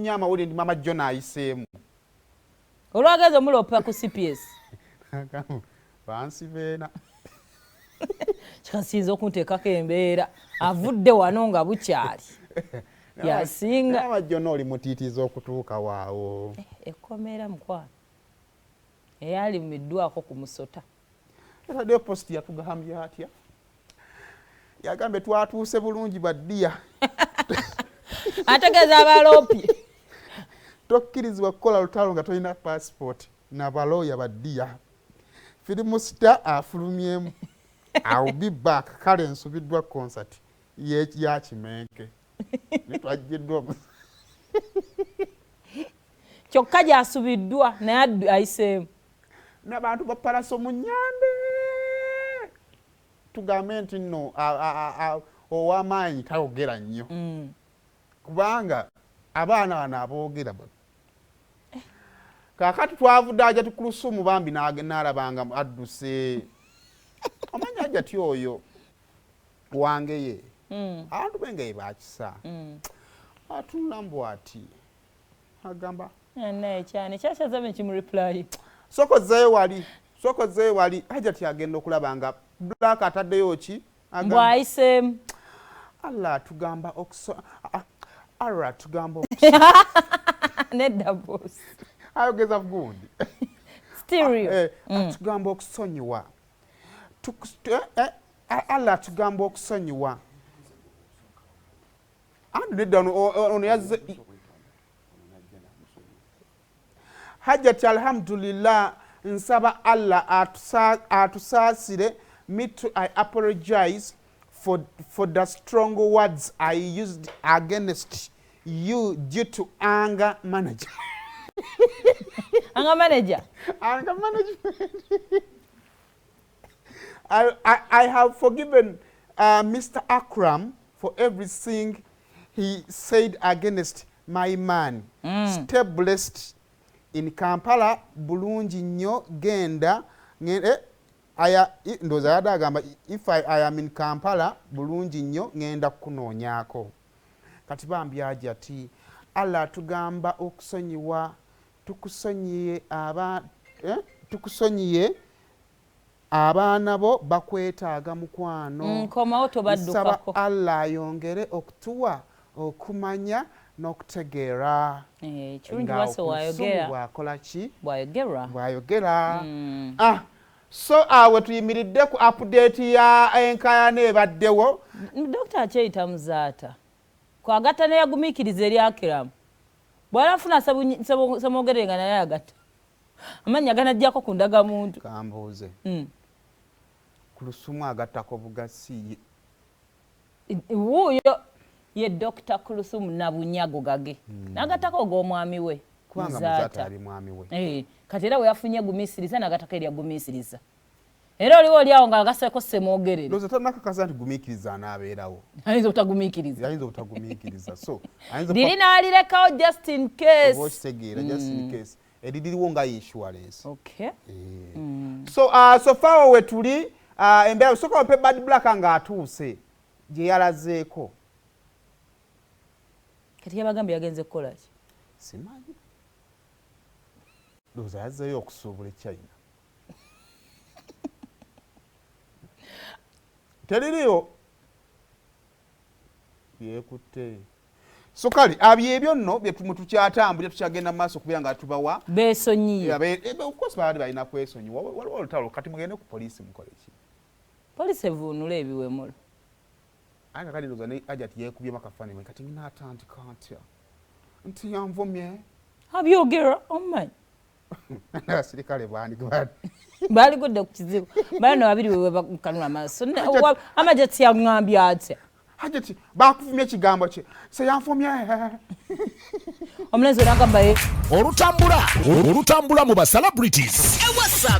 nyama uli ndi mama John ayiseemu. Olwageza mulopa ku CPS. Bansi beena. Kyasinza okunteekako embeera avudde wano nga bukyali. Yasinga. Mama John oli mutiitiza okutuuka waawo. Ekkomera mukwano. Eyali middwako ku musota. Radio Post yatugambye atya. Yagambe twatuuse bulungi baddiya. Ategeeza abaloopi. Tokkirizibwa kukola lutalo nga tolina passport na balooya baddiya. Firimu star afulumyemu. I'll be back. Kale nsubiddwa concert ya Kimenke. Nitwajjiddwa. Kyokka gyasubiddwa naye ayiseemu. N'abantu bapalaso mu nnyambe. Tugambe nti nno ow'amaanyi tayogera nnyo. Kubanga abaana bano aboogera. Kaakati twavudde ajja Kuluthum bambi n'alabanga adduse. Omanya ajja ti oyo wange ye. Abantu benga bakisa. Atunula mbwati. Agamba. Kyane kyashazabe kimureply. Sokozeeyo wali ajja ti agenda okulabanga Black ataddeyo ki? Bwayiseemu. Allah tugamba Nedda boss. Ayogeza gundi. Stereo. Tugamba okusonyiwa. Allah tugamba okusonyiwa. Nedda ono yazze. Hajjati alhamdulillah nsaba Allah atusaasire. Me too, I apologize for the strong words I used against you due to anger management. Anger manager? Anger management. I have forgiven Mr. Accram for everything he said against my man. Stay blessed. In Kampala, bulungi nnyo genda. Ndoza yadagamba if I am in Kampala bulungi nnyo ngenda kunoonyaako. Kati bambi ajja ati Allah tugamba okusonyiwa tukusonyiye abaana bo bakwetaaga mukwano. Komawo tobaddukako. Nsaba Allah ayongere okutuwa okumanya n'okutegeera. Kirungi wase wayogera. Bwakola ki? Bwayogera. So we tuyimiridde ku update ya enkayana ebaddewo. Dr. Akyeyita Muzaata kwagatta ne yagumiikiriza eri Accram. Bw'alafuna samwogerenga naye agatta. Amannya ganajjako ku ndagamuntu. Kambuuze. Kuluthum agattako bugasi. Wuuyo ye Dr. Kuluthum na bunyago gage. N'agattako ogw'omwami we. Kubanga Muzaata ali mwami we. Kati era we yafunye gumiisiriza n'agattako eri agumiisiriza. Era oliwo oliawo ng'agasseko ssemwogerere. Ndowooza tannakakasa nti gumiikiriza anaabeerawo. Ayinza obutagumiikiriza. Ayinza obutagumiikiriza. So liri n'alirekawo just in case. Oba okitegeera just in case. Eririwo nga insurance. Okay. So far we tuli embeera soka wape Bad Black ng'atuuse gye yalazeeko. Kati yabagambye yagenze kukola ki? Simanyi. Ndowooza yazzeeyo okusuubula China. Teririyo yeekutte. So kale ebyo nno bye tukyatambulira tukyagenda mu maaso kubeera nga tubawa beesonyiye. Of course baali balina kwesonyiwa. Waliwo olutalo kati mugende ku poliisi mukole ki? Poliisi evuunula ebiwemula. Anga kali ndowooza ne ajja ati yeekubyemu akafaananyi kati nnaatandika ntya nti yanvumye. Abyogera omanyi. Abasirikale baaligudde ku kizibu. Bano babiri we bakanula amaaso. Amajjati yaŋŋambye atya? Hajjati baakuvumya ekigambo kye seyanfumye. Omulenzi n'agamba olutambula mu ba celebrities.